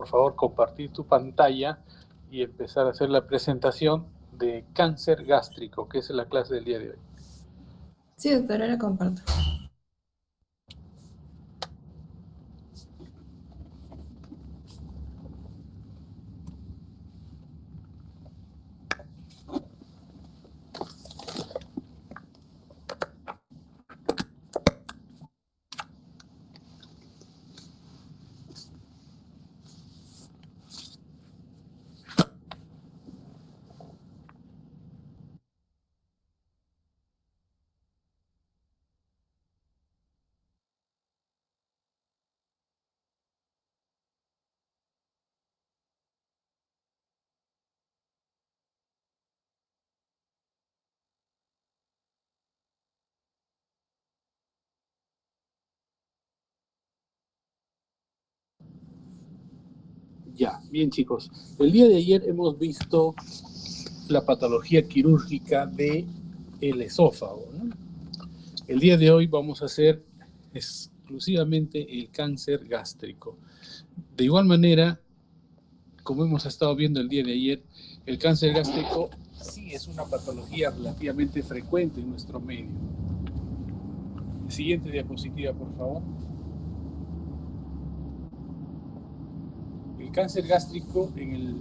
por favor, compartir tu pantalla y empezar a hacer la presentación de cáncer gástrico, que es la clase del día de hoy. Sí, doctor, ahora comparto. Ya, bien chicos, el día de ayer hemos visto la patología quirúrgica del esófago, ¿no? El día de hoy vamos a hacer exclusivamente el cáncer gástrico. De igual manera, como hemos estado viendo el día de ayer, el cáncer gástrico sí es una patología relativamente frecuente en nuestro medio. Siguiente diapositiva, por favor. El cáncer gástrico en el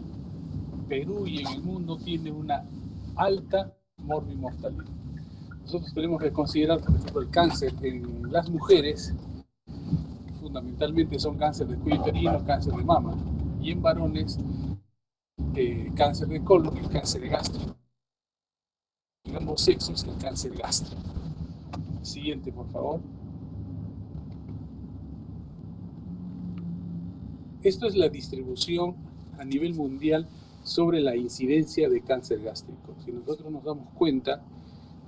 Perú y en el mundo tiene una alta morbimortalidad. Nosotros tenemos que considerar, por ejemplo, el cáncer en las mujeres, fundamentalmente son cáncer de cuello uterino, cáncer de mama, y en varones, cáncer de colon y cáncer gástrico. En ambos sexos, el cáncer gástrico. Siguiente, por favor. Esto es la distribución a nivel mundial sobre la incidencia de cáncer gástrico. Si nosotros nos damos cuenta,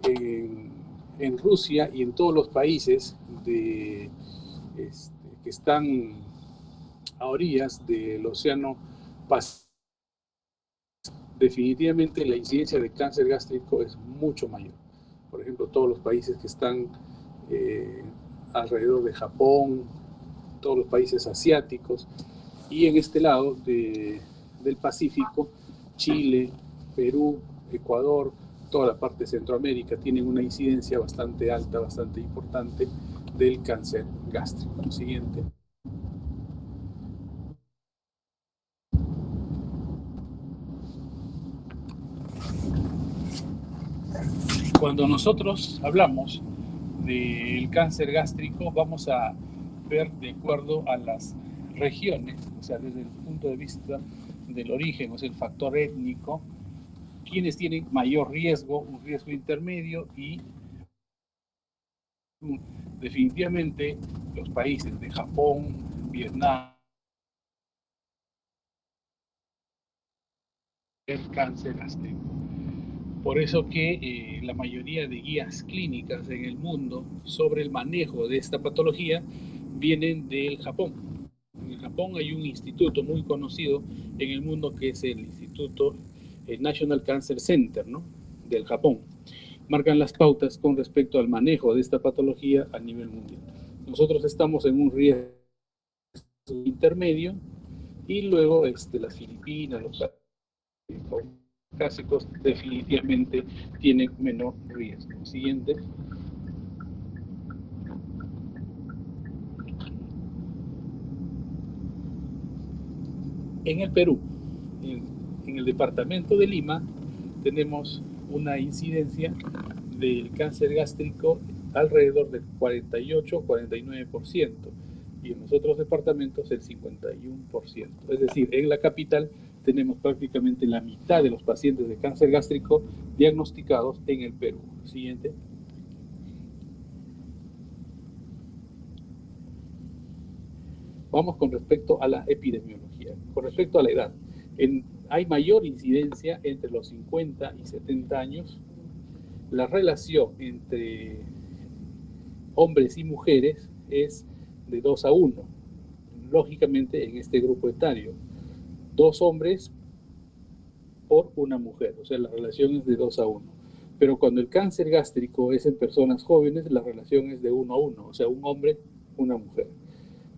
en Rusia y en todos los países que están a orillas del Océano Pacífico, definitivamente la incidencia de cáncer gástrico es mucho mayor. Por ejemplo, todos los países que están alrededor de Japón, todos los países asiáticos, y en este lado del Pacífico, Chile, Perú, Ecuador, toda la parte de Centroamérica tienen una incidencia bastante alta, bastante importante del cáncer gástrico. Siguiente. Cuando nosotros hablamos del cáncer gástrico, vamos a ver de acuerdo a las regiones, o sea, desde el punto de vista del origen, o sea, el factor étnico, quienes tienen mayor riesgo, un riesgo intermedio y definitivamente los países de Japón, Vietnam, el cáncer gástrico. Por eso que la mayoría de guías clínicas en el mundo sobre el manejo de esta patología vienen del Japón. En el Japón hay un instituto muy conocido en el mundo que es el Instituto National Cancer Center, ¿no?, del Japón. Marcan las pautas con respecto al manejo de esta patología a nivel mundial. Nosotros estamos en un riesgo intermedio y luego las Filipinas, los clásicos definitivamente tienen menor riesgo. Siguiente. En el Perú, en el departamento de Lima, tenemos una incidencia del cáncer gástrico alrededor del 48-49%, y en los otros departamentos el 51%. Es decir, en la capital tenemos prácticamente la mitad de los pacientes de cáncer gástrico diagnosticados en el Perú. Siguiente. Vamos con respecto a la epidemiología. Con respecto a la edad, hay mayor incidencia entre los 50 y 70 años. La relación entre hombres y mujeres es de 2-1. Lógicamente, en este grupo etario, 2 hombres por una mujer, o sea, la relación es de 2-1. Pero cuando el cáncer gástrico es en personas jóvenes, la relación es de 1-1, o sea, un hombre, una mujer.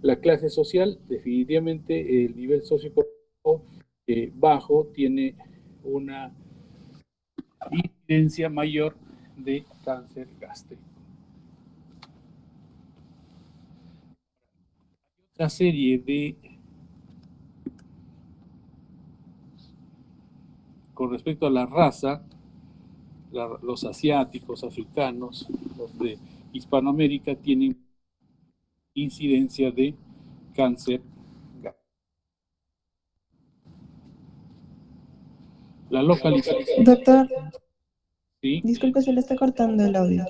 La clase social, definitivamente el nivel socioeconómico bajo tiene una incidencia mayor de cáncer gástrico. Otra serie de, con respecto a la raza, los asiáticos, africanos, los de Hispanoamérica tienen incidencia de cáncer gástrico. La localización. Doctor, ¿Sí? disculpe, se le está cortando el audio.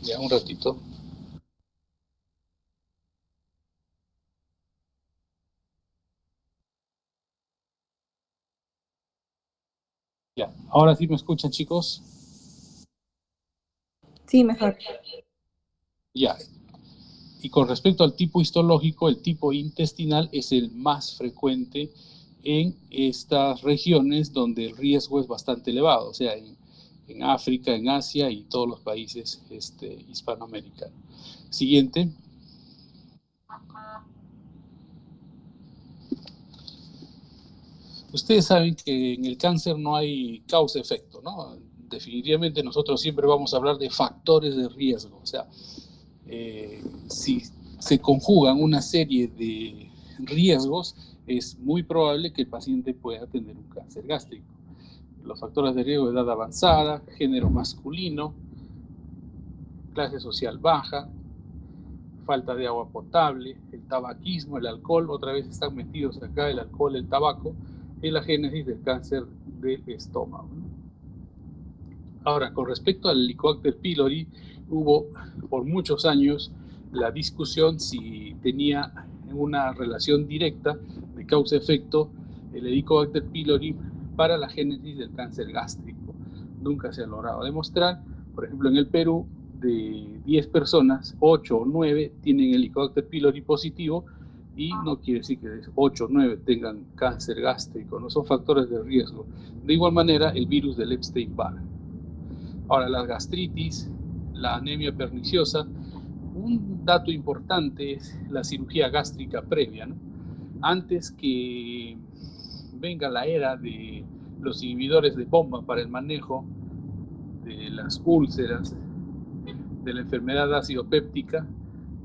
Ya, un ratito. Ya, ahora sí me escuchan, chicos. Sí, mejor. Ya. Y con respecto al tipo histológico, el tipo intestinal es el más frecuente en estas regiones donde el riesgo es bastante elevado, o sea, en África, en Asia y todos los países hispanoamericanos. Siguiente. Ustedes saben que en el cáncer no hay causa-efecto, ¿no? Definitivamente nosotros siempre vamos a hablar de factores de riesgo, o sea, si se conjugan una serie de riesgos, es muy probable que el paciente pueda tener un cáncer gástrico. Los factores de riesgo: edad avanzada, género masculino, clase social baja, falta de agua potable, el tabaquismo, el alcohol, otra vez están metidos acá el alcohol, el tabaco, en la génesis del cáncer del estómago. Ahora, con respecto al Helicobacter pylori, hubo por muchos años la discusión si tenía una relación directa de causa-efecto el Helicobacter pylori para la génesis del cáncer gástrico. Nunca se ha logrado demostrar. Por ejemplo, en el Perú, de 10 personas, 8 o 9 tienen Helicobacter pylori positivo, y no quiere decir que 8 o 9 tengan cáncer gástrico, no son factores de riesgo. De igual manera, el virus del Epstein-Barr. Ahora, la gastritis, la anemia perniciosa, un dato importante es la cirugía gástrica previa, ¿no? Antes que venga la era de los inhibidores de bomba para el manejo de las úlceras, de la enfermedad ácido-péptica,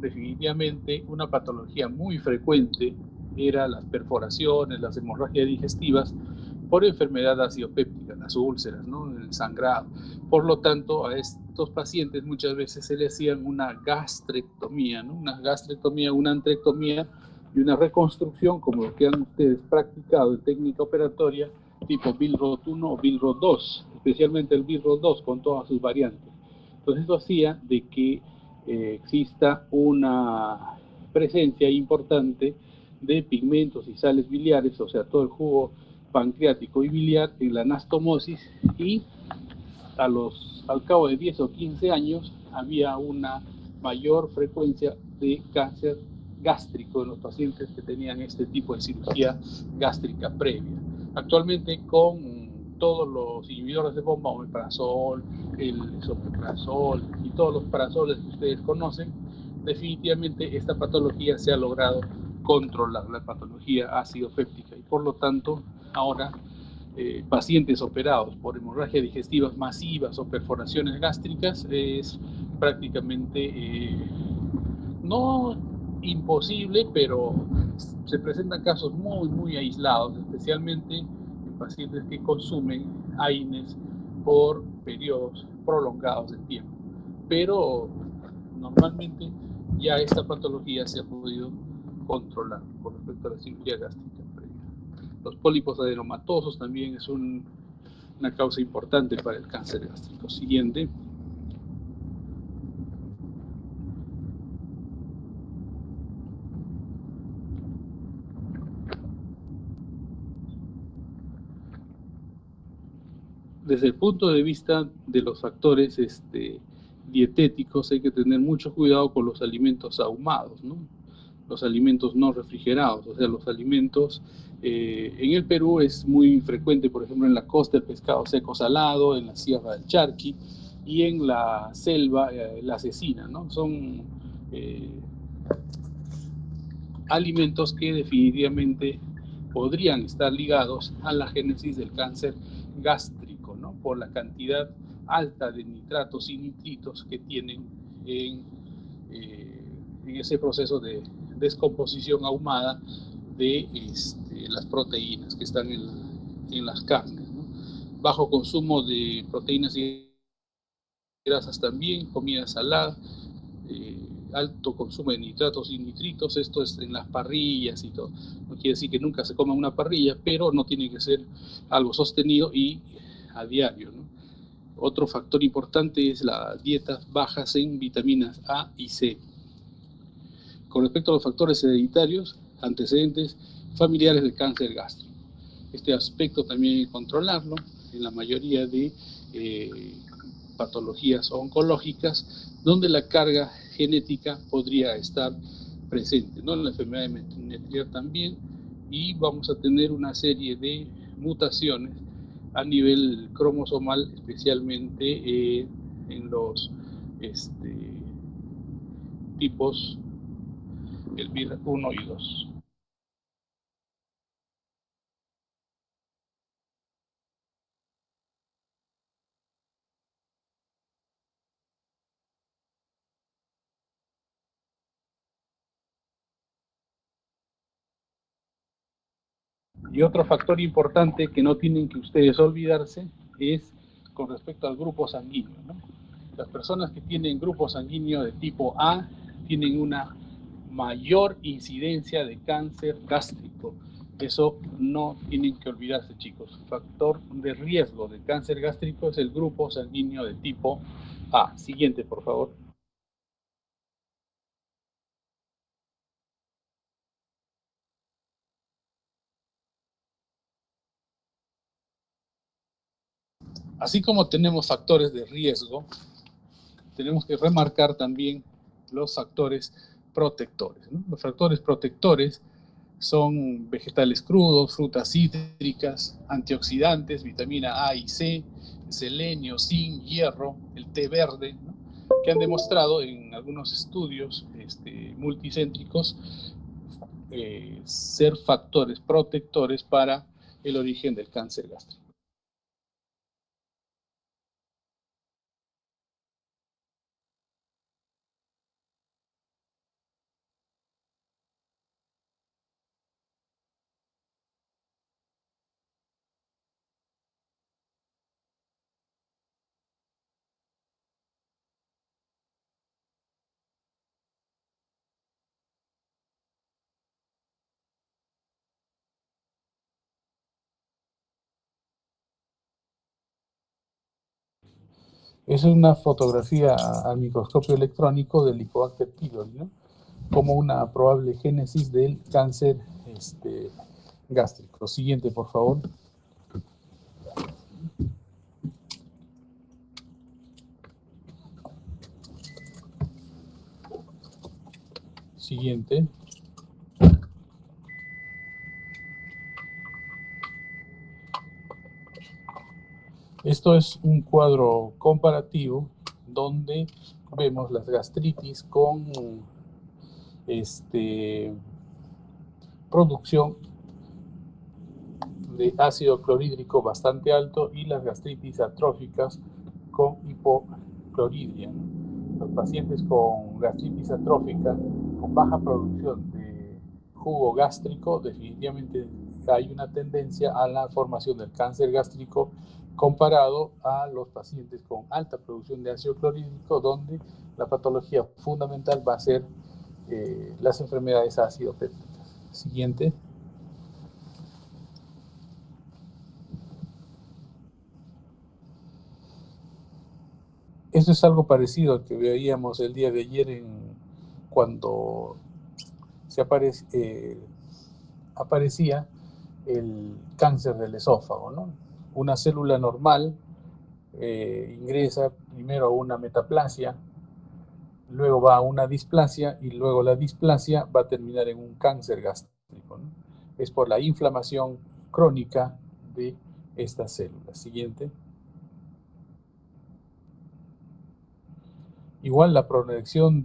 definitivamente una patología muy frecuente era las perforaciones, las hemorragias digestivas por enfermedad ácido-péptica, las úlceras, ¿no? El sangrado. Por lo tanto, a estos pacientes muchas veces se les hacían una gastrectomía, ¿no? Una gastrectomía, una antrectomía y una reconstrucción, como lo que han ustedes practicado en técnica operatoria tipo Billroth 1 o Billroth 2, especialmente el Billroth 2 con todas sus variantes. Entonces eso hacía de que exista una presencia importante de pigmentos y sales biliares, o sea, todo el jugo pancreático y biliar en la anastomosis, y al cabo de 10 o 15 años había una mayor frecuencia de cáncer gástrico en los pacientes que tenían este tipo de cirugía gástrica previa. Actualmente, con todos los inhibidores de bomba, omeprazol, el esomeprazol y todos los parasoles que ustedes conocen, definitivamente esta patología se ha logrado controlar, la patología ácido-péptica, y por lo tanto ahora pacientes operados por hemorragias digestivas masivas o perforaciones gástricas es prácticamente no imposible, pero se presentan casos muy aislados, especialmente en pacientes que consumen AINES por periodos prolongados de tiempo. Pero normalmente ya esta patología se ha podido controlar con respecto a la cirugía gástrica previa. Los pólipos adenomatosos también es una causa importante para el cáncer gástrico. Siguiente. Desde el punto de vista de los factores dietéticos, hay que tener mucho cuidado con los alimentos ahumados, ¿no? Los alimentos no refrigerados, o sea, los alimentos, en el Perú es muy frecuente, por ejemplo, en la costa, el pescado seco salado, en la Sierra del Charqui, y en la selva la cecina, ¿no? Son alimentos que definitivamente podrían estar ligados a la génesis del cáncer gástrico, ¿no? Por la cantidad alta de nitratos y nitritos que tienen en ese proceso de descomposición ahumada de las proteínas que están en las carnes, ¿no? Bajo consumo de proteínas y grasas también, comida salada, alto consumo de nitratos y nitritos, esto es en las parrillas y todo. No quiere decir que nunca se coma una parrilla, pero no tiene que ser algo sostenido y a diario, ¿no? Otro factor importante es las dietas bajas en vitaminas A y C. Con respecto a los factores hereditarios, antecedentes familiares de cáncer gástrico. Este aspecto también hay que controlarlo en la mayoría de patologías oncológicas donde la carga genética podría estar presente, ¿no? La enfermedad de Menetrier también, y vamos a tener una serie de mutaciones a nivel cromosomal, especialmente en los tipos, el BIR 1 y 2. Y otro factor importante que no tienen que ustedes olvidarse es con respecto al grupo sanguíneo, ¿no? Las personas que tienen grupo sanguíneo de tipo A tienen una mayor incidencia de cáncer gástrico. Eso no tienen que olvidarse, chicos. Factor de riesgo de cáncer gástrico es el grupo sanguíneo de tipo A. Siguiente, por favor. Así como tenemos factores de riesgo, tenemos que remarcar también los factores protectores, ¿no? Los factores protectores son vegetales crudos, frutas cítricas, antioxidantes, vitamina A y C, selenio, zinc, hierro, el té verde, ¿no? Que han demostrado en algunos estudios multicéntricos ser factores protectores para el origen del cáncer gástrico. Es una fotografía al microscopio electrónico del Helicobacter pylori, ¿no? Como una probable génesis del cáncer gástrico. Siguiente, por favor. Siguiente. Esto es un cuadro comparativo donde vemos las gastritis con producción de ácido clorhídrico bastante alto y las gastritis atróficas con hipocloridria, ¿no? Los pacientes con gastritis atrófica con baja producción de jugo gástrico, definitivamente hay una tendencia a la formación del cáncer gástrico comparado a los pacientes con alta producción de ácido clorhídrico, donde la patología fundamental va a ser las enfermedades ácido pépticas. Siguiente. Eso es algo parecido al que veíamos el día de ayer cuando aparecía el cáncer del esófago, ¿no? Una célula normal ingresa primero a una metaplasia, luego va a una displasia y luego la displasia va a terminar en un cáncer gástrico, ¿no? Es por la inflamación crónica de estas células. Siguiente. Igual la proyección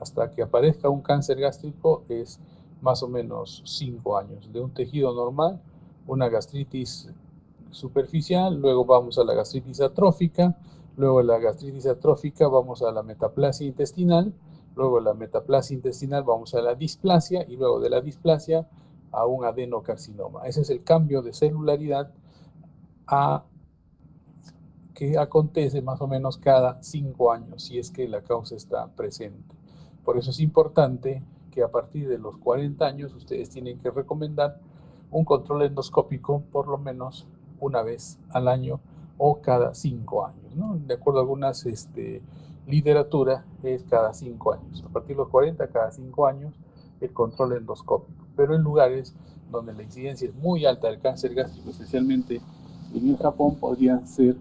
hasta que aparezca un cáncer gástrico es más o menos 5 años. De un tejido normal, una gastritis superficial, luego vamos a la gastritis atrófica, luego de la gastritis atrófica vamos a la metaplasia intestinal, luego de la metaplasia intestinal vamos a la displasia y luego de la displasia a un adenocarcinoma. Ese es el cambio de celularidad que acontece más o menos cada 5 años, si es que la causa está presente. Por eso es importante que a partir de los 40 años ustedes tienen que recomendar un control endoscópico por lo menos una vez al año o cada 5 años, ¿no? De acuerdo a algunas literatura, es cada 5 años. A partir de los 40, cada 5 años, el control endoscópico. Pero en lugares donde la incidencia es muy alta del cáncer gástrico, especialmente en el Japón, podrían ser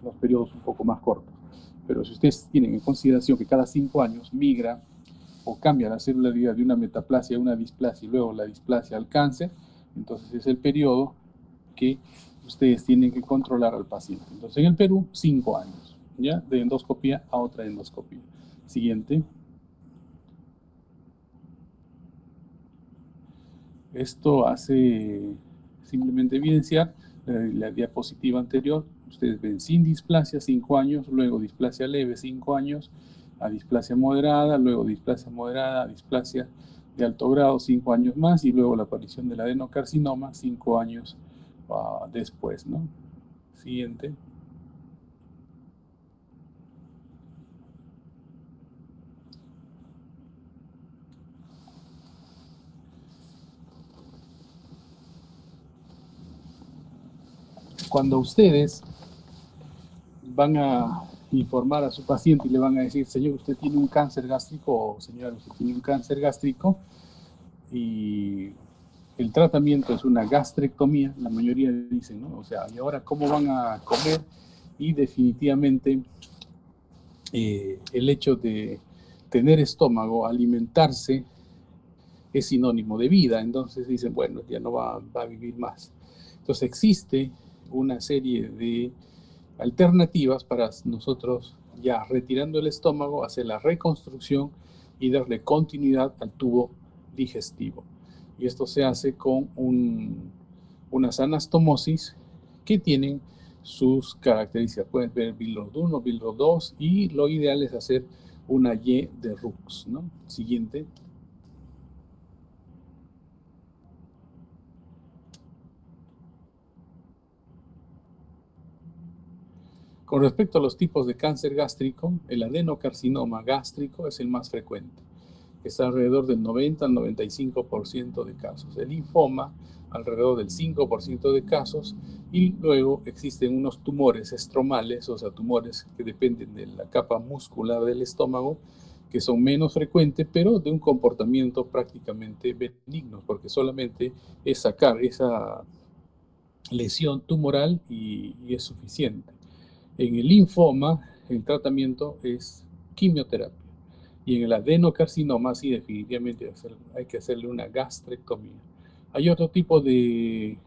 los periodos un poco más cortos. Pero si ustedes tienen en consideración que cada 5 años migra o cambia la celularidad de una metaplasia a una displasia y luego la displasia al cáncer, entonces es el periodo que ustedes tienen que controlar al paciente. Entonces en el Perú, 5 años, ¿ya? De endoscopía a otra endoscopía. Siguiente. Esto hace simplemente evidenciar la diapositiva anterior. Ustedes ven sin displasia 5 años, luego displasia leve 5 años, a displasia moderada, luego displasia moderada, displasia de alto grado 5 años más y luego la aparición del adenocarcinoma 5 años después, ¿no? Siguiente. Cuando ustedes van a informar a su paciente y le van a decir, señor, usted tiene un cáncer gástrico, o señora, usted tiene un cáncer gástrico, y el tratamiento es una gastrectomía, la mayoría dicen, ¿no? O sea, ¿y ahora cómo van a comer? Y definitivamente el hecho de tener estómago, alimentarse, es sinónimo de vida. Entonces dicen, bueno, ya no va a vivir más. Entonces existe una serie de alternativas para nosotros, ya retirando el estómago, hacer la reconstrucción y darle continuidad al tubo digestivo. Y esto se hace con unas anastomosis que tienen sus características. Pueden ver Billroth 1, Billroth 2 y lo ideal es hacer una Y de Rux, ¿no? Siguiente. Con respecto a los tipos de cáncer gástrico, el adenocarcinoma gástrico es el más frecuente. Está alrededor del 90 al 95% de casos. El linfoma, alrededor del 5% de casos. Y luego existen unos tumores estromales, o sea, tumores que dependen de la capa muscular del estómago, que son menos frecuentes, pero de un comportamiento prácticamente benigno, porque solamente es sacar esa lesión tumoral y es suficiente. En el linfoma, el tratamiento es quimioterapia. Y en el adenocarcinoma, sí, definitivamente hay que hacerle una gastrectomía. Hay otro tipo de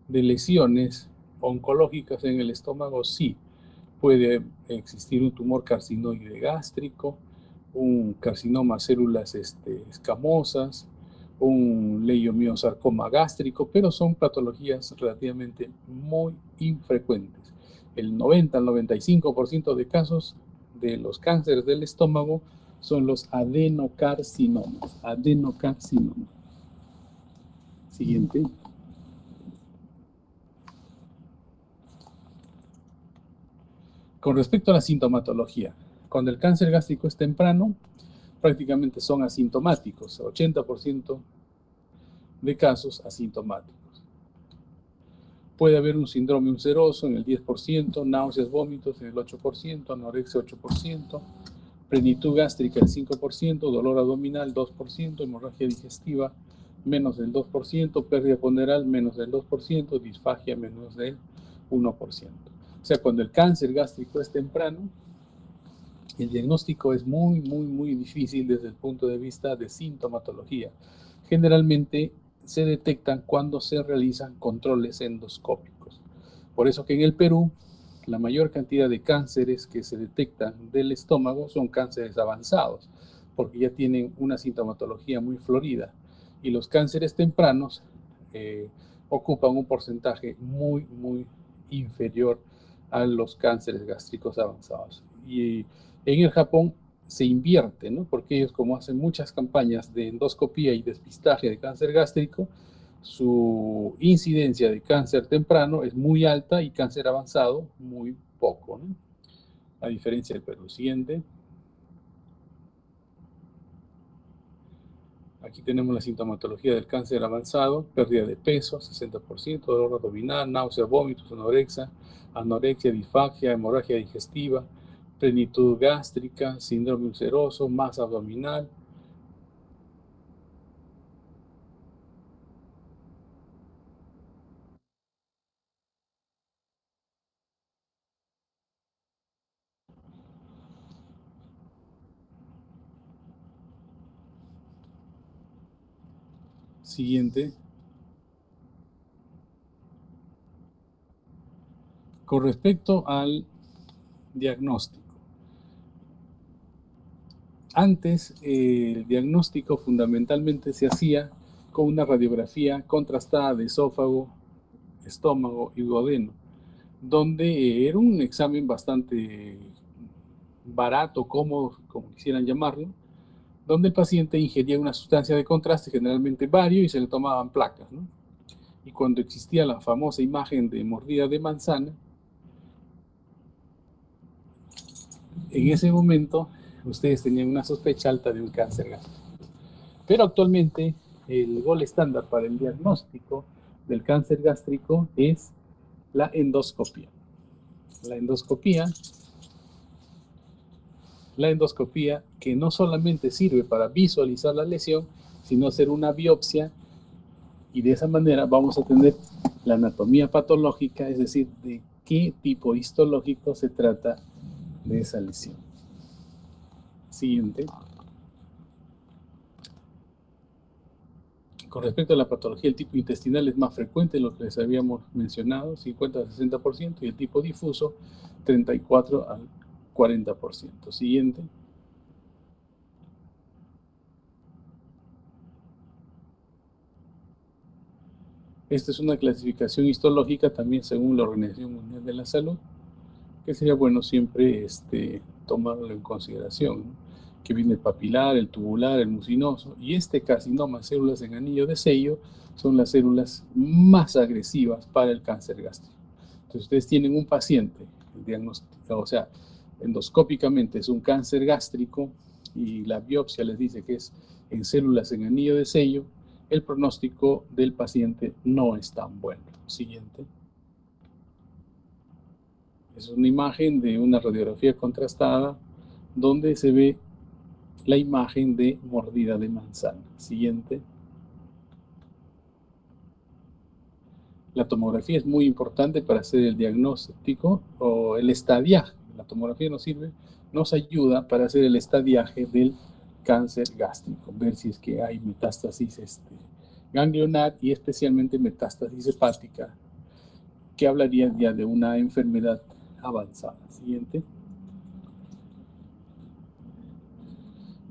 lesiones oncológicas en el estómago, sí. Puede existir un tumor carcinoide gástrico, un carcinoma células escamosas, un leiomiosarcoma gástrico, pero son patologías relativamente muy infrecuentes. El 90 al 95% de casos de los cánceres del estómago son los adenocarcinomas. Adenocarcinomas. Siguiente. Con respecto a la sintomatología, cuando el cáncer gástrico es temprano, prácticamente son asintomáticos, 80% de casos asintomáticos. Puede haber un síndrome ulceroso en el 10%, náuseas, vómitos en el 8%, anorexia 8%, plenitud gástrica el 5%, dolor abdominal 2%, hemorragia digestiva menos del 2%, pérdida ponderal menos del 2%, disfagia menos del 1%. O sea, cuando el cáncer gástrico es temprano, el diagnóstico es muy difícil desde el punto de vista de sintomatología. Generalmente se detectan cuando se realizan controles endoscópicos. Por eso que en el Perú la mayor cantidad de cánceres que se detectan del estómago son cánceres avanzados, porque ya tienen una sintomatología muy florida. Y los cánceres tempranos ocupan un porcentaje muy, muy inferior a los cánceres gástricos avanzados. Y en el Japón se invierte, ¿no? Porque ellos, como hacen muchas campañas de endoscopía y despistaje de cáncer gástrico, su incidencia de cáncer temprano es muy alta y cáncer avanzado muy poco, ¿no? A diferencia del Perú. Siguiente. Aquí tenemos la sintomatología del cáncer avanzado: pérdida de peso, 60%, dolor abdominal, náusea, vómitos, anorexia, disfagia, hemorragia digestiva, plenitud gástrica, síndrome ulceroso, masa abdominal. Siguiente. Con respecto al diagnóstico. Antes, el diagnóstico fundamentalmente se hacía con una radiografía contrastada de esófago, estómago y duodeno, donde era un examen bastante barato, cómodo, como quisieran llamarlo, donde el paciente ingería una sustancia de contraste, generalmente bario, y se le tomaban placas, ¿no? Y cuando existía la famosa imagen de mordida de manzana, en ese momento ustedes tenían una sospecha alta de un cáncer gástrico. Pero actualmente el gol estándar para el diagnóstico del cáncer gástrico es la endoscopia. La endoscopia que no solamente sirve para visualizar la lesión, sino hacer una biopsia, y de esa manera vamos a tener la anatomía patológica, es decir, de qué tipo histológico se trata de esa lesión. Siguiente. Con respecto a la patología, el tipo intestinal es más frecuente, lo que les habíamos mencionado, 50 a 60%, y el tipo difuso, 34 al 40%. Siguiente. Esta es una clasificación histológica también según la Organización Mundial de la Salud, que sería bueno siempre tomarlo en consideración, ¿no? Que viene el papilar, el tubular, el mucinoso, y este carcinoma, células en anillo de sello, son las células más agresivas para el cáncer gástrico. Entonces, ustedes tienen un paciente, o sea, endoscópicamente es un cáncer gástrico, y la biopsia les dice que es en células en anillo de sello, el pronóstico del paciente no es tan bueno. Siguiente. Es una imagen de una radiografía contrastada donde se ve la imagen de mordida de manzana. Siguiente. La tomografía es muy importante para hacer el diagnóstico o el estadiaje. La tomografía nos ayuda para hacer el estadiaje del cáncer gástrico, ver si es que hay metástasis ganglionar y especialmente metástasis hepática, que hablaría ya de una enfermedad avanzada. Siguiente.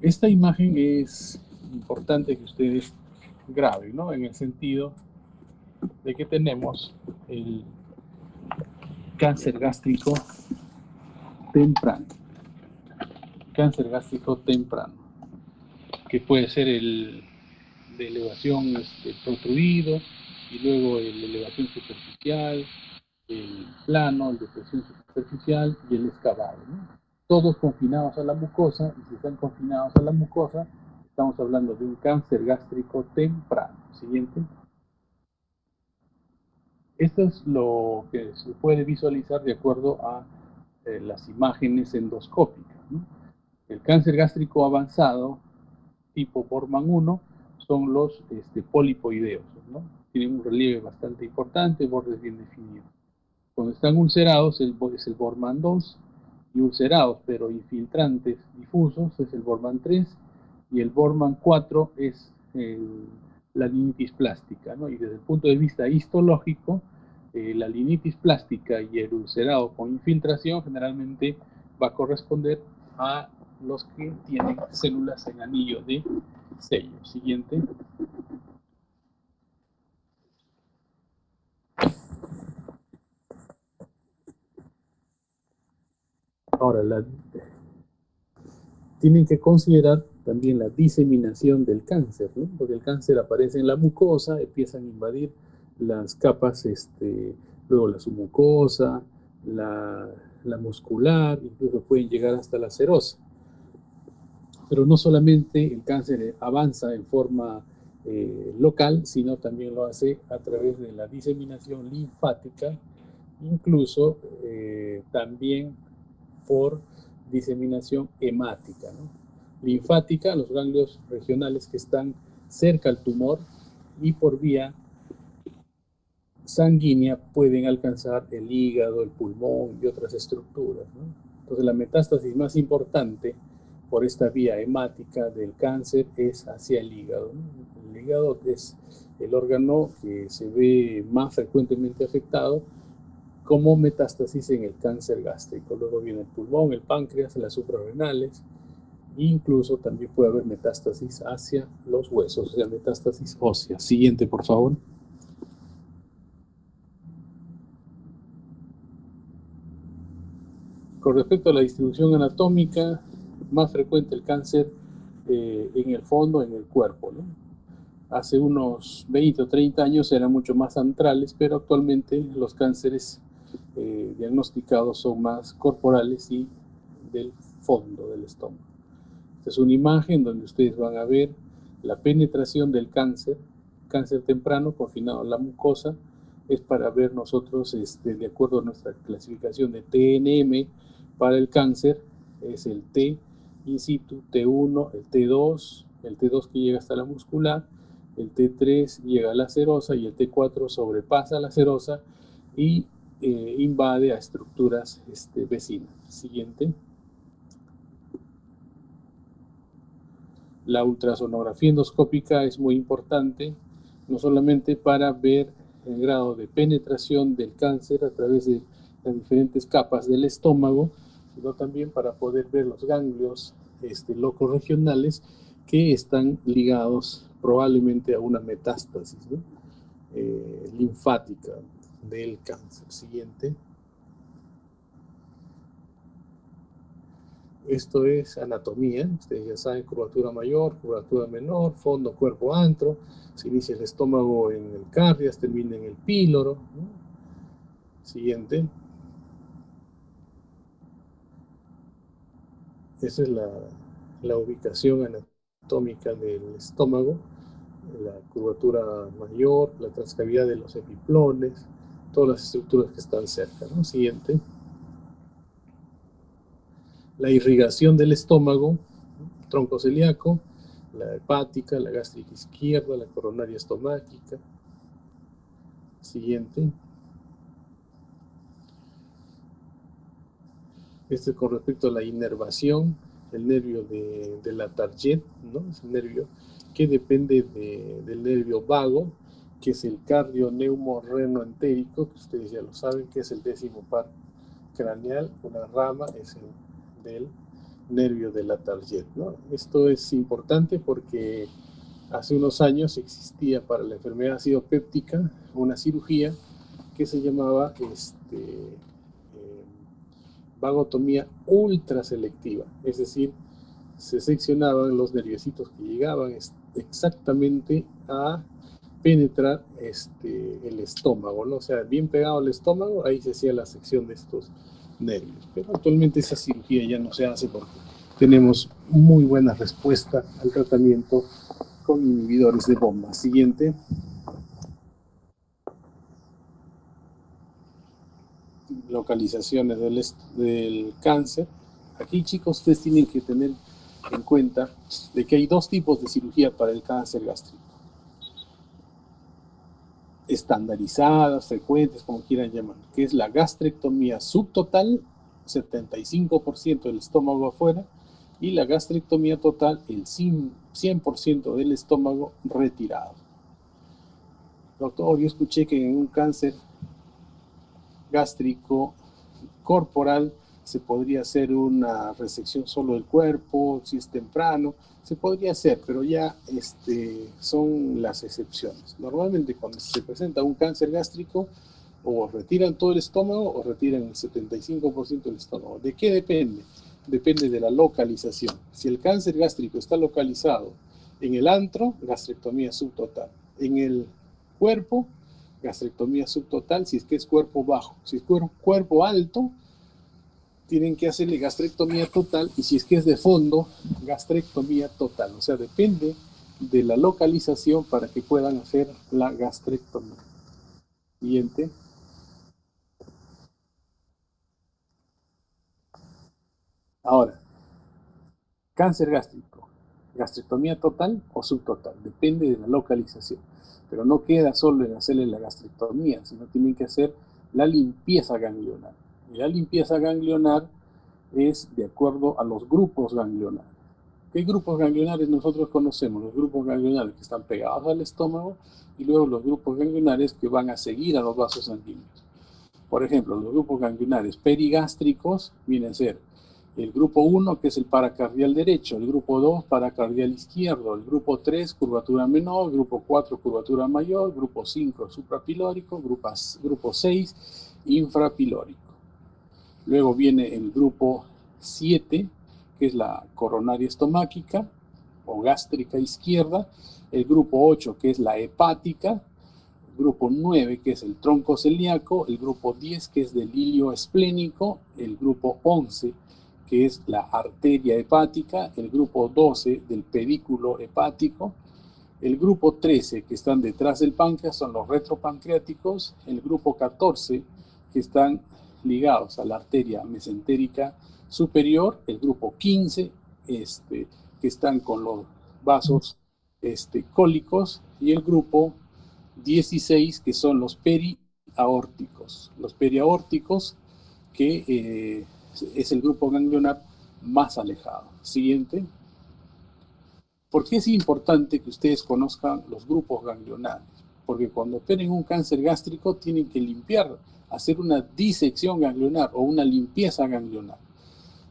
Esta imagen es importante que ustedes graben, ¿no? En el sentido de que tenemos el cáncer gástrico temprano. Cáncer gástrico temprano, que puede ser el de elevación protruido, y luego el elevación superficial, el plano, el de presión superficial y el excavado, ¿no? Todos confinados a la mucosa, y si están confinados a la mucosa, estamos hablando de un cáncer gástrico temprano. Siguiente. Esto es lo que se puede visualizar de acuerdo a las imágenes endoscópicas, ¿no? El cáncer gástrico avanzado, tipo Bormann 1, son los polipoideos, ¿no? Tienen un relieve bastante importante, bordes bien definidos. Cuando están ulcerados es el Bormann 2, y ulcerados pero infiltrantes difusos es el Bormann 3, y el Bormann 4 es la rinitis plástica, ¿no? Y desde el punto de vista histológico, La linitis plástica y el ulcerado con infiltración generalmente va a corresponder a los que tienen células en anillo de sello. Siguiente. Ahora, tienen que considerar también la diseminación del cáncer, ¿no? Porque el cáncer aparece en la mucosa, empiezan a invadir las capas, luego la submucosa, la muscular, incluso pueden llegar hasta la serosa. Pero no solamente el cáncer avanza en forma local, sino también lo hace a través de la diseminación linfática, incluso también por diseminación hemática, ¿no? Linfática, los ganglios regionales que están cerca al tumor, y por vía sanguínea pueden alcanzar el hígado, el pulmón y otras estructuras, ¿no? Entonces la metástasis más importante por esta vía hemática del cáncer es hacia el hígado, ¿no? El hígado es el órgano que se ve más frecuentemente afectado como metástasis en el cáncer gástrico. Luego viene el pulmón, el páncreas, las suprarrenales, e incluso también puede haber metástasis hacia los huesos, o sea, metástasis ósea. Siguiente, por favor. Con respecto a la distribución anatómica, más frecuente el cáncer en el fondo, en el cuerpo, ¿no? Hace unos 20 o 30 años eran mucho más antrales, pero actualmente los cánceres diagnosticados son más corporales y del fondo del estómago. Esta es una imagen donde ustedes van a ver la penetración del cáncer temprano confinado a la mucosa. Es para ver nosotros, de acuerdo a nuestra clasificación de TNM para el cáncer, es el T in situ, T1, el T2 que llega hasta la muscular, el T3 llega a la serosa y el T4 sobrepasa la serosa y invade a estructuras vecinas. Siguiente. La ultrasonografía endoscópica es muy importante, no solamente para ver el grado de penetración del cáncer a través de las diferentes capas del estómago, sino también para poder ver los ganglios locorregionales que están ligados probablemente a una metástasis, ¿no? Linfática del cáncer. Siguiente. Esto es anatomía, ustedes ya saben, curvatura mayor, curvatura menor, fondo, cuerpo, antro. Se inicia el estómago en el cardias, termina en el píloro, ¿no? Siguiente. Esa es la ubicación anatómica del estómago, la curvatura mayor, la transcavidad de los epiplones, todas las estructuras que están cerca, ¿no? Siguiente. La irrigación del estómago, tronco celíaco, la hepática, la gástrica izquierda, la coronaria estomática. Siguiente. Este es con respecto a la inervación, el nervio de la Target, ¿no? Es el nervio que depende del nervio vago, que es el cardio-neumorreno-entérico, que ustedes ya lo saben, que es el 10º par craneal. Una rama es el del nervio de la Target, ¿no? Esto es importante porque hace unos años existía para la enfermedad ácido péptica una cirugía que se llamaba vagotomía ultraselectiva, es decir, se seccionaban los nerviositos que llegaban exactamente a penetrar el estómago, ¿no? O sea, bien pegado al estómago, ahí se hacía la sección de estos nervios. Pero actualmente esa cirugía ya no se hace porque tenemos muy buena respuesta al tratamiento con inhibidores de bomba. Siguiente. Localizaciones del cáncer. Aquí, chicos, ustedes tienen que tener en cuenta de que hay dos tipos de cirugía para el cáncer gástrico. Estandarizadas, frecuentes, como quieran llamar, que es la gastrectomía subtotal, 75% del estómago afuera, y la gastrectomía total, el 100% del estómago retirado. Doctor, yo escuché que en un cáncer gástrico corporal, se podría hacer una resección solo del cuerpo, si es temprano, se podría hacer, pero ya son las excepciones. Normalmente cuando se presenta un cáncer gástrico, o retiran todo el estómago o retiran el 75% del estómago. ¿De qué depende? Depende de la localización. Si el cáncer gástrico está localizado en el antro, gastrectomía subtotal. En el cuerpo, gastrectomía subtotal, si es que es cuerpo bajo. Si es cuerpo alto, tienen que hacerle gastrectomía total, y si es que es de fondo, gastrectomía total. O sea, depende de la localización para que puedan hacer la gastrectomía. Siguiente. Ahora, cáncer gástrico, gastrectomía total o subtotal, depende de la localización. Pero no queda solo en hacerle la gastrectomía, sino tienen que hacer la limpieza ganglionar. Y la limpieza ganglionar es de acuerdo a los grupos ganglionares. ¿Qué grupos ganglionares nosotros conocemos? Los grupos ganglionares que están pegados al estómago y luego los grupos ganglionares que van a seguir a los vasos sanguíneos. Por ejemplo, los grupos ganglionares perigástricos vienen a ser el grupo 1, que es el paracardial derecho, el grupo 2, paracardial izquierdo, el grupo 3, curvatura menor, grupo 4, curvatura mayor, grupo 5, suprapilórico, grupo 6, infrapilórico. Luego viene el grupo 7, que es la coronaria estomáquica o gástrica izquierda, el grupo 8, que es la hepática, grupo 9, que es el tronco celíaco, el grupo 10, que es del ilio esplénico, el grupo 11, que es la arteria hepática, el grupo 12 del pedículo hepático, el grupo 13, que están detrás del páncreas, son los retropancreáticos, el grupo 14, que están ligados a la arteria mesentérica superior, el grupo 15, que están con los vasos cólicos, y el grupo 16, que son los periaórticos. Los periaórticos, que es el grupo ganglionar más alejado. Siguiente. ¿Por qué es importante que ustedes conozcan los grupos ganglionares? Porque cuando operen un cáncer gástrico tienen que limpiar, hacer una disección ganglionar o una limpieza ganglionar.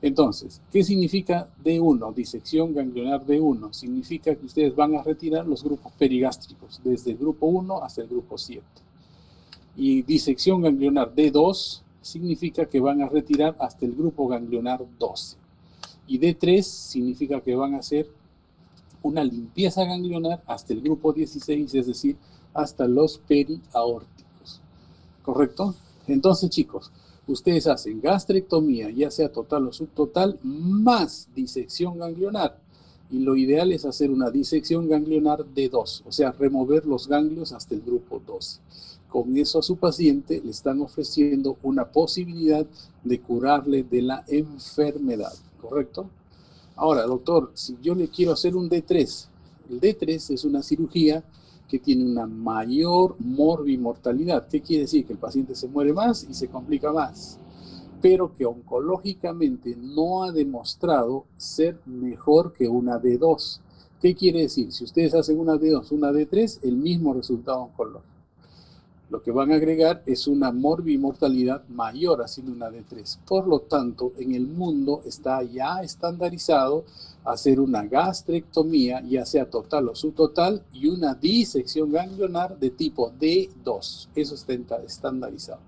Entonces, ¿qué significa D1? Disección ganglionar D1. Significa que ustedes van a retirar los grupos perigástricos, desde el grupo 1 hasta el grupo 7. Y disección ganglionar D2 significa que van a retirar hasta el grupo ganglionar 12. Y D3 significa que van a hacer una limpieza ganglionar hasta el grupo 16, es decir, hasta los periaórticos. ¿Correcto? Entonces, chicos, ustedes hacen gastrectomía, ya sea total o subtotal, más disección ganglionar. Y lo ideal es hacer una disección ganglionar de 2, o sea, remover los ganglios hasta el grupo 12. Con eso a su paciente le están ofreciendo una posibilidad de curarle de la enfermedad, ¿correcto? Ahora, doctor, si yo le quiero hacer un D3, el D3 es una cirugía que tiene una mayor morbimortalidad. ¿Qué quiere decir? Que el paciente se muere más y se complica más, pero que oncológicamente no ha demostrado ser mejor que una D2. ¿Qué quiere decir? Si ustedes hacen una D2, una D3, el mismo resultado oncológico. Lo que van a agregar es una morbimortalidad mayor haciendo una D3. Por lo tanto, en el mundo está ya estandarizado hacer una gastrectomía, ya sea total o subtotal, y una disección ganglionar de tipo D2. Eso está estandarizado.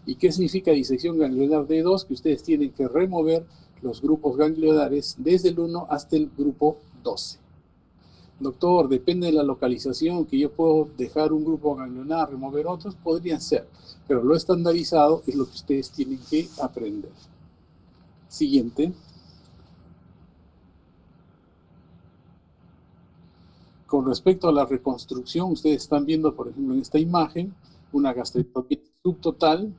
¿Y qué significa disección ganglionar D2? Que ustedes tienen que remover los grupos ganglionares desde el 1 hasta el grupo 12. Doctor, depende de la localización, que yo puedo dejar un grupo ganglionar, remover otros, podrían ser, pero lo estandarizado es lo que ustedes tienen que aprender. Siguiente. Con respecto a la reconstrucción, ustedes están viendo, por ejemplo, en esta imagen, una gastrectomía subtotal,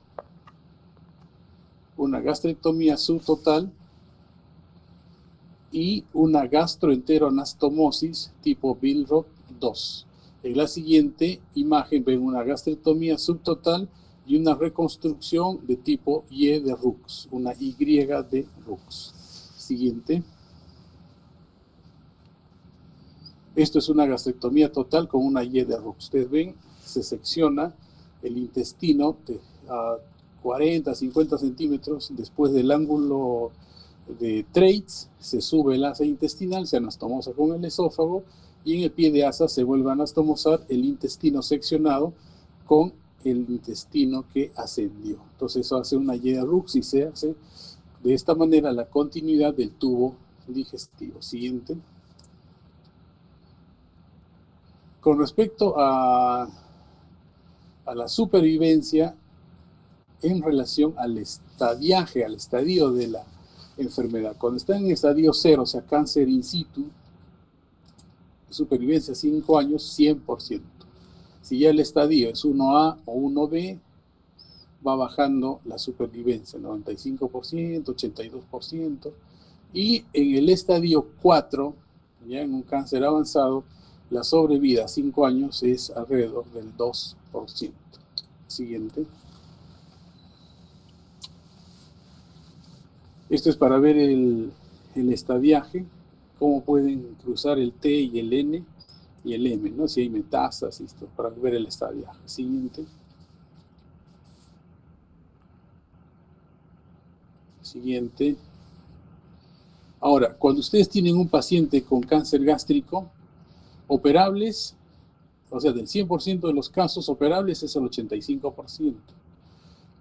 y una gastroenteroanastomosis tipo Billroth 2. En la siguiente imagen ven una gastrectomía subtotal y una reconstrucción de tipo Y de Rux, una Y de Rux. Siguiente. Esto es una gastrectomía total con una Y de Rux. Ustedes ven, se secciona el intestino 40, 50 centímetros después del ángulo de Treitz, se sube el asa intestinal, se anastomosa con el esófago, y en el pie de asa se vuelve a anastomosar el intestino seccionado con el intestino que ascendió. Entonces eso hace una Y-Rux y se hace de esta manera la continuidad del tubo digestivo. Siguiente. Con respecto a la supervivencia en relación al estadiaje, al estadio de la enfermedad. Cuando está en estadio 0, o sea, cáncer in situ, supervivencia 5 años, 100%. Si ya el estadio es 1A o 1B, va bajando la supervivencia, 95%, 82%. Y en el estadio 4, ya en un cáncer avanzado, la sobrevida a 5 años es alrededor del 2%. Siguiente. Esto es para ver el estadiaje, cómo pueden cruzar el T y el N y el M, ¿no? Si hay metástasis, para ver el estadiaje. Siguiente. Siguiente. Ahora, cuando ustedes tienen un paciente con cáncer gástrico, operables, o sea, del 100% de los casos operables es el 85%.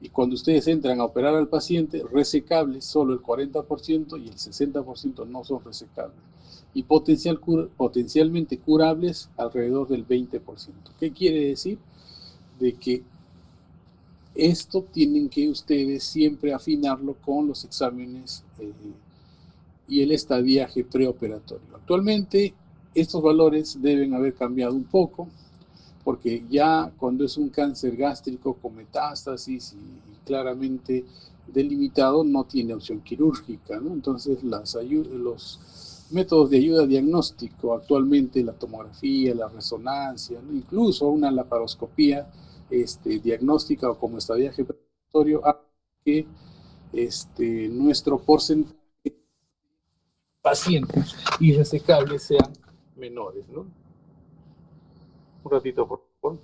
Y cuando ustedes entran a operar al paciente, resecables solo el 40% y el 60% no son resecables. Y potencialmente curables alrededor del 20%. ¿Qué quiere decir? De que esto tienen que ustedes siempre afinarlo con los exámenes y el estadiaje preoperatorio. Actualmente estos valores deben haber cambiado un poco, porque ya cuando es un cáncer gástrico con metástasis y claramente delimitado, no tiene opción quirúrgica, ¿no? Entonces los métodos de ayuda diagnóstico actualmente, la tomografía, la resonancia, ¿no? Incluso una laparoscopía diagnóstica o como estadiaje preparatorio, que nuestro porcentaje de pacientes irresecables sean menores, ¿no? Un ratito, por favor.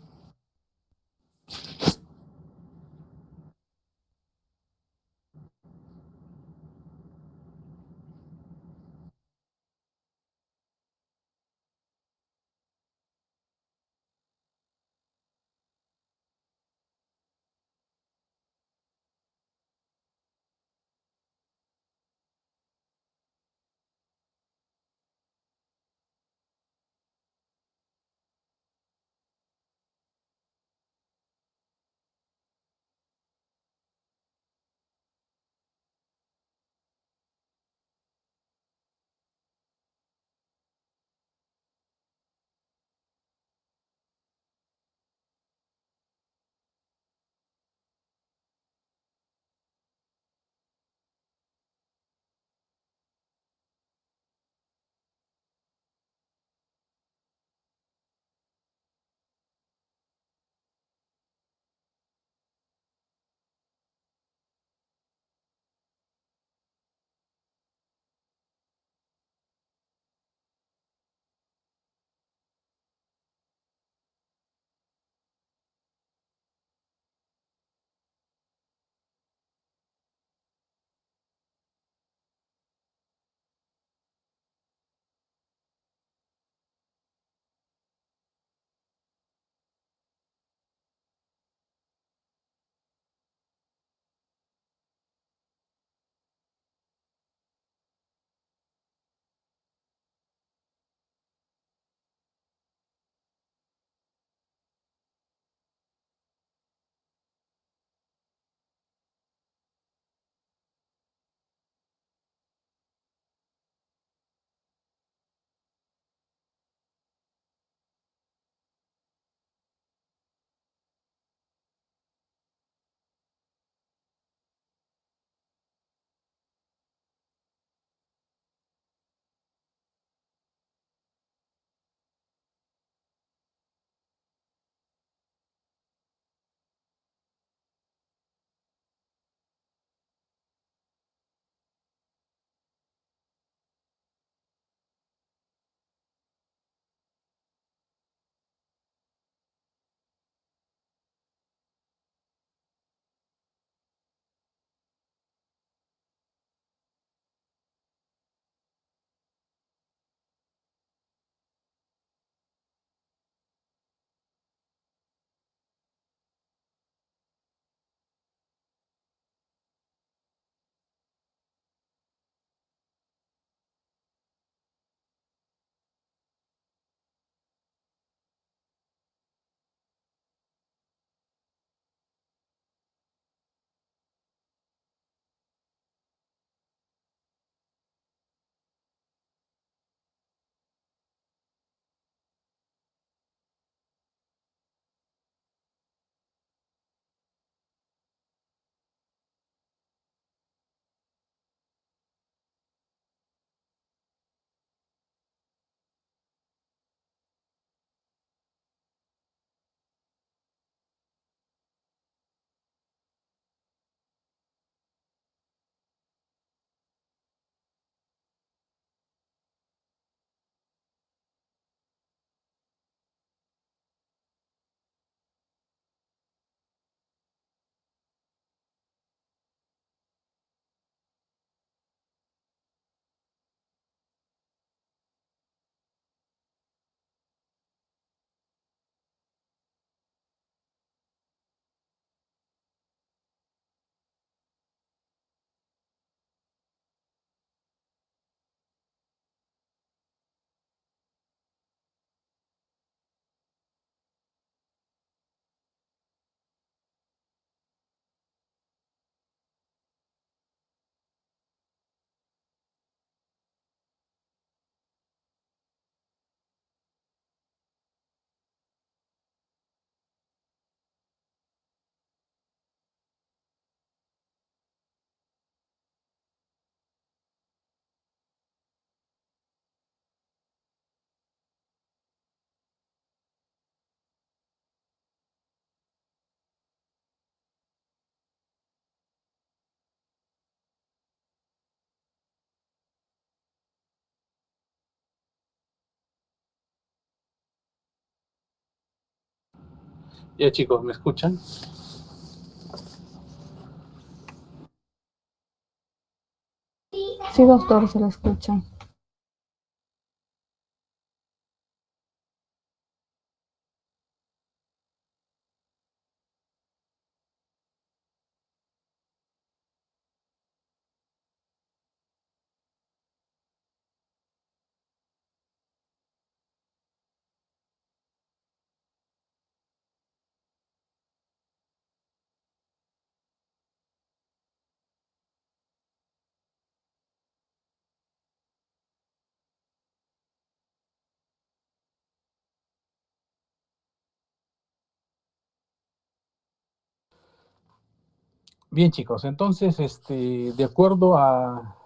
Ya chicos, ¿me escuchan? Sí, doctor, se lo escucha. Bien chicos, entonces, de acuerdo a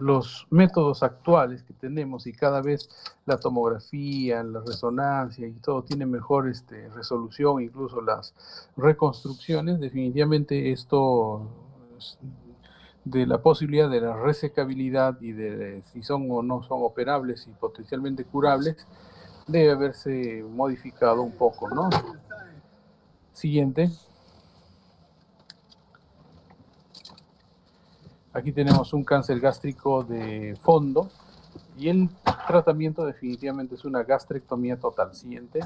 los métodos actuales que tenemos y cada vez la tomografía, la resonancia y todo tiene mejor resolución, incluso las reconstrucciones, definitivamente esto de la posibilidad de la resecabilidad y de si son o no son operables y potencialmente curables, debe haberse modificado un poco, ¿no? Siguiente. Aquí tenemos un cáncer gástrico de fondo y el tratamiento definitivamente es una gastrectomía total. Siguiente.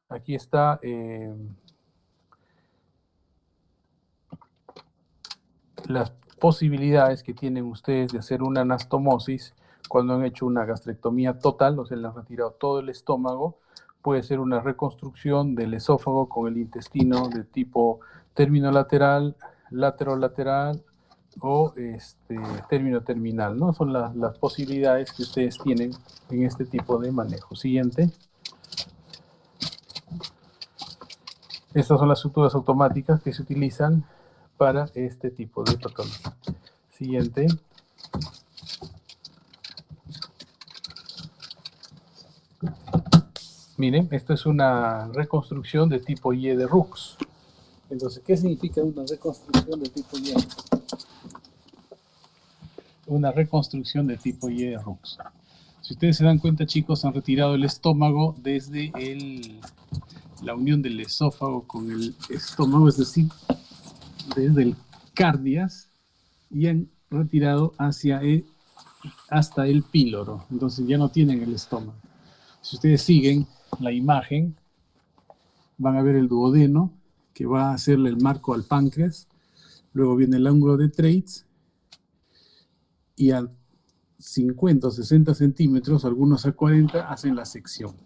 Aquí está las posibilidades que tienen ustedes de hacer una anastomosis cuando han hecho una gastrectomía total, o sea, le han retirado todo el estómago. Puede ser una reconstrucción del esófago con el intestino de tipo término lateral, laterolateral o término terminal, ¿no? Son las posibilidades que ustedes tienen en este tipo de manejo. Siguiente. Estas son las suturas automáticas que se utilizan para este tipo de patología. Siguiente. Miren, esto es una reconstrucción de tipo Y de Rux. Entonces, ¿qué significa una reconstrucción de tipo Y? Una reconstrucción de tipo Y de Rux. Si ustedes se dan cuenta, chicos, han retirado el estómago desde la unión del esófago con el estómago, es decir, desde el cardias, y han retirado hasta el píloro. Entonces ya no tienen el estómago. Si ustedes siguen la imagen, van a ver el duodeno, que va a hacerle el marco al páncreas. Luego viene el ángulo de Treitz, y a 50 o 60 centímetros, algunos a 40, hacen la sección.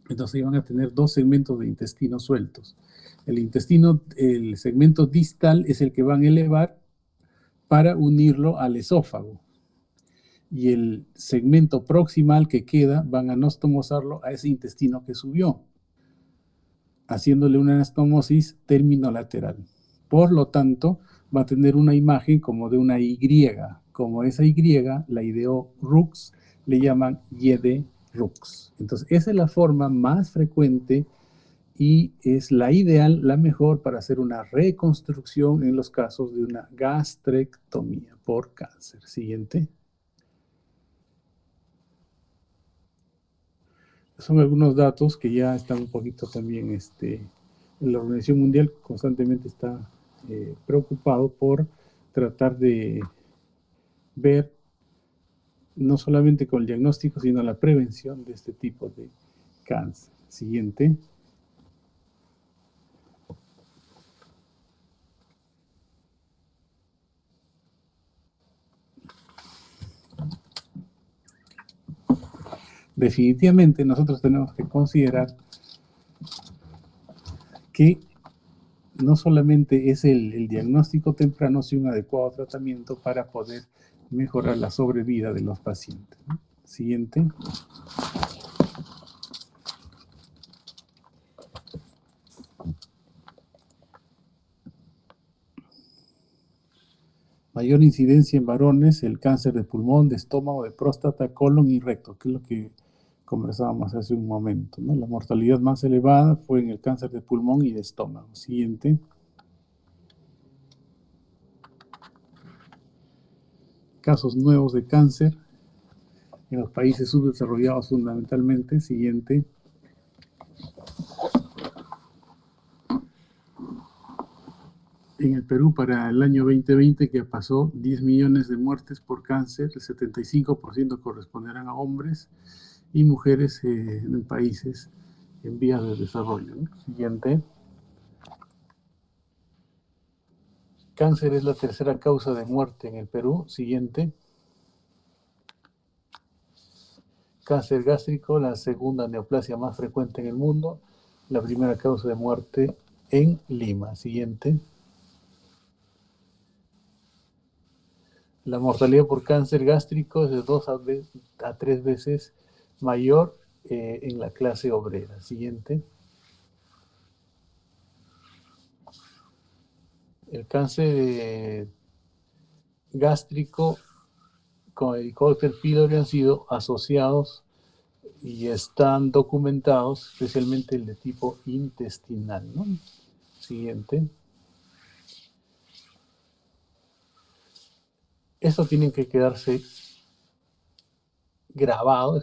Entonces ahí van a tener dos segmentos de intestino sueltos. El segmento distal es el que van a elevar para unirlo al esófago. Y el segmento proximal que queda van a anastomosarlo a ese intestino que subió, haciéndole una anastomosis terminolateral. Por lo tanto, va a tener una imagen como de una Y. Como esa Y la ideó Rux, le llaman Y de Rux. Entonces, esa es la forma más frecuente y es la ideal, la mejor para hacer una reconstrucción en los casos de una gastrectomía por cáncer. Siguiente. Son algunos datos que ya están un poquito también, la Organización Mundial constantemente está preocupado por tratar de ver no solamente con el diagnóstico, sino la prevención de este tipo de cáncer. Siguiente. Definitivamente nosotros tenemos que considerar que no solamente es el diagnóstico temprano, sino un adecuado tratamiento para poder mejorar la sobrevida de los pacientes. Siguiente. Mayor incidencia en varones, el cáncer de pulmón, de estómago, de próstata, colon y recto, que es lo que conversábamos hace un momento, ¿no? La mortalidad más elevada fue en el cáncer de pulmón y de estómago. Siguiente. casos nuevos de cáncer en los países subdesarrollados fundamentalmente. Siguiente. En el Perú para el año 2020, que pasó 10 millones de muertes por cáncer, el 75% corresponderán a hombres y mujeres en países en vías de desarrollo, ¿no? Siguiente. Cáncer es la tercera causa de muerte en el Perú. Siguiente. Cáncer gástrico, la segunda neoplasia más frecuente en el mundo, la primera causa de muerte en Lima. Siguiente. La mortalidad por cáncer gástrico es de 2 a 3 veces mayor en la clase obrera. Siguiente. El cáncer gástrico con el Helicobacter pylori han sido asociados y están documentados, especialmente el de tipo intestinal, ¿no? Siguiente. Eso tiene que quedarse grabado,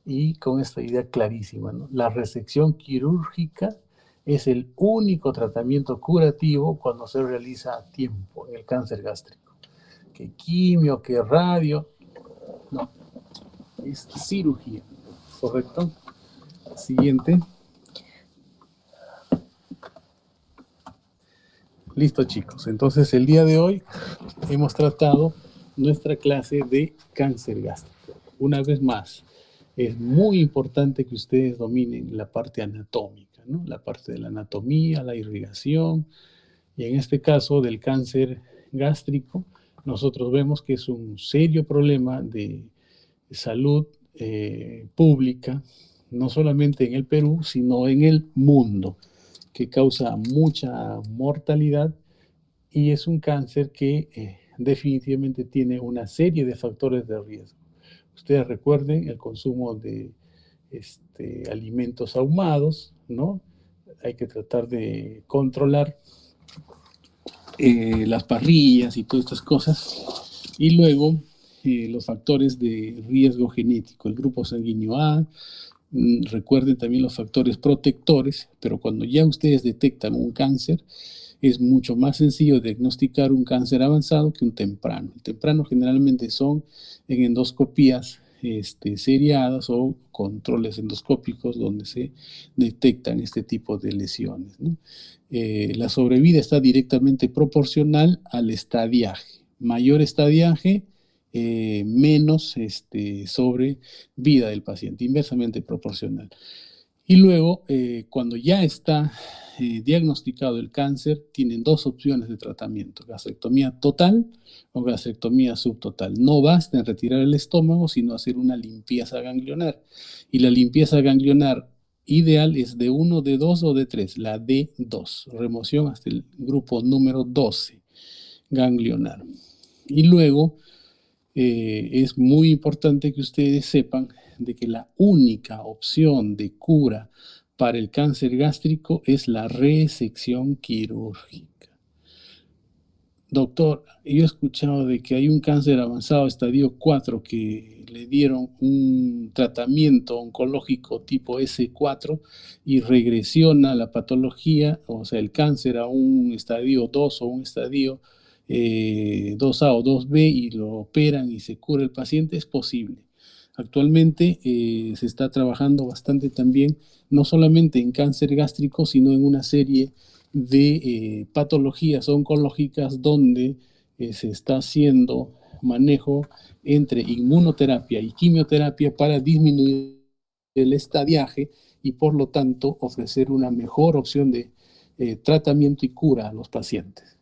y con esta idea clarísima, ¿no? La resección quirúrgica es el único tratamiento curativo cuando se realiza a tiempo en el cáncer gástrico. Que quimio, que radio, no, es cirugía, ¿correcto? Siguiente. Listo, chicos. Entonces, el día de hoy hemos tratado nuestra clase de cáncer gástrico. Una vez más, es muy importante que ustedes dominen la parte anatómica, ¿no? La parte de la anatomía, la irrigación, y en este caso del cáncer gástrico, nosotros vemos que es un serio problema de salud pública, no solamente en el Perú, sino en el mundo, que causa mucha mortalidad y es un cáncer que definitivamente tiene una serie de factores de riesgo. Ustedes recuerden el consumo de alimentos ahumados, ¿no? Hay que tratar de controlar las parrillas y todas estas cosas. Y luego los factores de riesgo genético, el grupo sanguíneo A. Recuerden también los factores protectores, pero cuando ya ustedes detectan un cáncer, es mucho más sencillo diagnosticar un cáncer avanzado que un temprano. El temprano generalmente son en endoscopías seriadas o controles endoscópicos donde se detectan este tipo de lesiones, ¿no? La sobrevida está directamente proporcional al estadiaje. Mayor estadiaje, menos sobrevida del paciente, inversamente proporcional. Y luego, cuando ya está diagnosticado el cáncer, tienen dos opciones de tratamiento: gastrectomía total o gastrectomía subtotal. No basta en retirar el estómago, sino hacer una limpieza ganglionar. Y la limpieza ganglionar ideal es de 1, de 2 o de 3, la D2, remoción hasta el grupo número 12, ganglionar. Y luego, es muy importante que ustedes sepan de que la única opción de cura para el cáncer gástrico es la resección quirúrgica. Doctor, yo he escuchado de que hay un cáncer avanzado estadio 4 que le dieron un tratamiento oncológico tipo S4 y regresiona la patología, o sea, el cáncer a un estadio 2 o un estadio 2A o 2B y lo operan y se cura el paciente. Es posible. Actualmente se está trabajando bastante también, no solamente en cáncer gástrico, sino en una serie de patologías oncológicas donde se está haciendo manejo entre inmunoterapia y quimioterapia para disminuir el estadiaje y por lo tanto ofrecer una mejor opción de tratamiento y cura a los pacientes.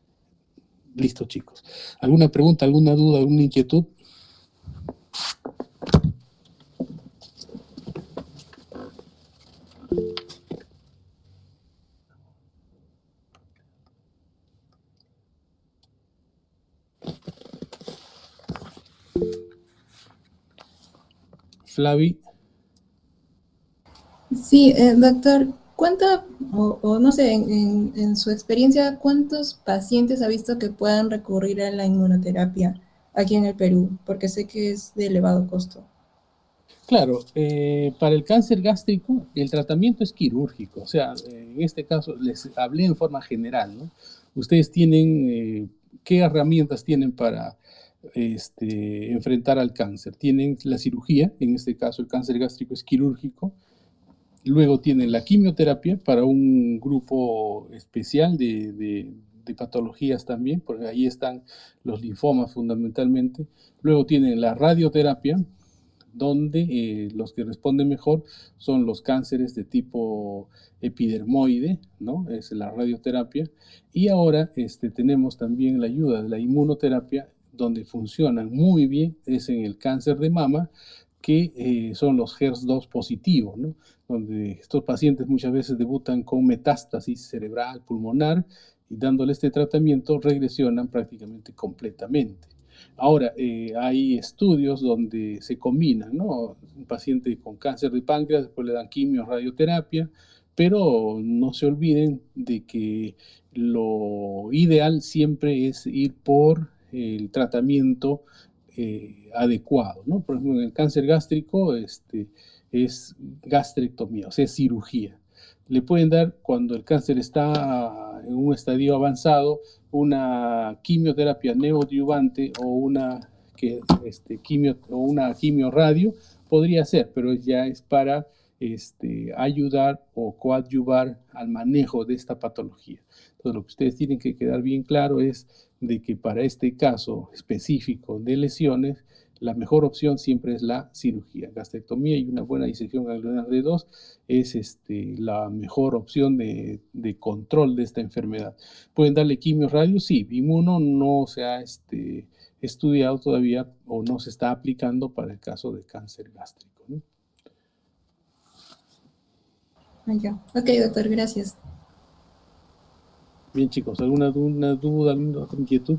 Listo, chicos. ¿Alguna pregunta, alguna duda, alguna inquietud? Flavi. Sí, doctor, ¿cuánta, o no sé, en su experiencia, cuántos pacientes ha visto que puedan recurrir a la inmunoterapia aquí en el Perú? Porque sé que es de elevado costo. Claro, para el cáncer gástrico el tratamiento es quirúrgico, o sea, en este caso les hablé en forma general, ¿no? Ustedes tienen, ¿qué herramientas tienen para enfrentar al cáncer? Tienen la cirugía, en este caso el cáncer gástrico es quirúrgico, luego tienen la quimioterapia para un grupo especial de patologías también, porque ahí están los linfomas fundamentalmente, luego tienen la radioterapia, donde los que responden mejor son los cánceres de tipo epidermoide, ¿no? Es la radioterapia. Y ahora tenemos también la ayuda de la inmunoterapia, donde funcionan muy bien, es en el cáncer de mama, que son los HER2 positivos, ¿no? Donde estos pacientes muchas veces debutan con metástasis cerebral, pulmonar, y dándole este tratamiento regresionan prácticamente completamente. Ahora, hay estudios donde se combinan, ¿no? Un paciente con cáncer de páncreas, después le dan quimio, radioterapia, pero no se olviden de que lo ideal siempre es ir por el tratamiento adecuado, ¿no? Por ejemplo, en el cáncer gástrico es gastrectomía, o sea, es cirugía. Le pueden dar, cuando el cáncer está en un estadio avanzado, una quimioterapia neoadyuvante o una, o una quimioradio, podría ser, pero ya es para ayudar o coadyuvar al manejo de esta patología. Entonces, lo que ustedes tienen que quedar bien claro es de que para este caso específico de lesiones, la mejor opción siempre es la cirugía. Gastrectomía y una buena disección ganglionar de 2 es la mejor opción de control de esta enfermedad. ¿Pueden darle quimio, radio? Sí, inmuno no se ha estudiado todavía o no se está aplicando para el caso de cáncer gástrico, ¿no? Ya. Ok, doctor, gracias. Bien, chicos, ¿alguna duda, alguna otra inquietud?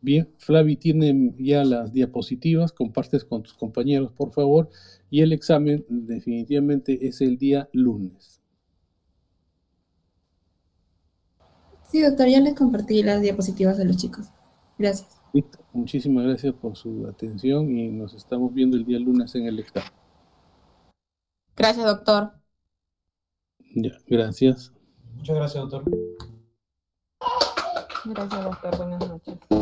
Bien, Flavi tiene ya las diapositivas, compartes con tus compañeros, por favor, y el examen definitivamente es el día lunes. Sí, doctor, ya les compartí las diapositivas a los chicos. Gracias. Listo. Muchísimas gracias por su atención y nos estamos viendo el día lunes en el examen. Gracias, doctor. Ya, gracias. Muchas gracias, doctor. Gracias, doctor. Buenas noches.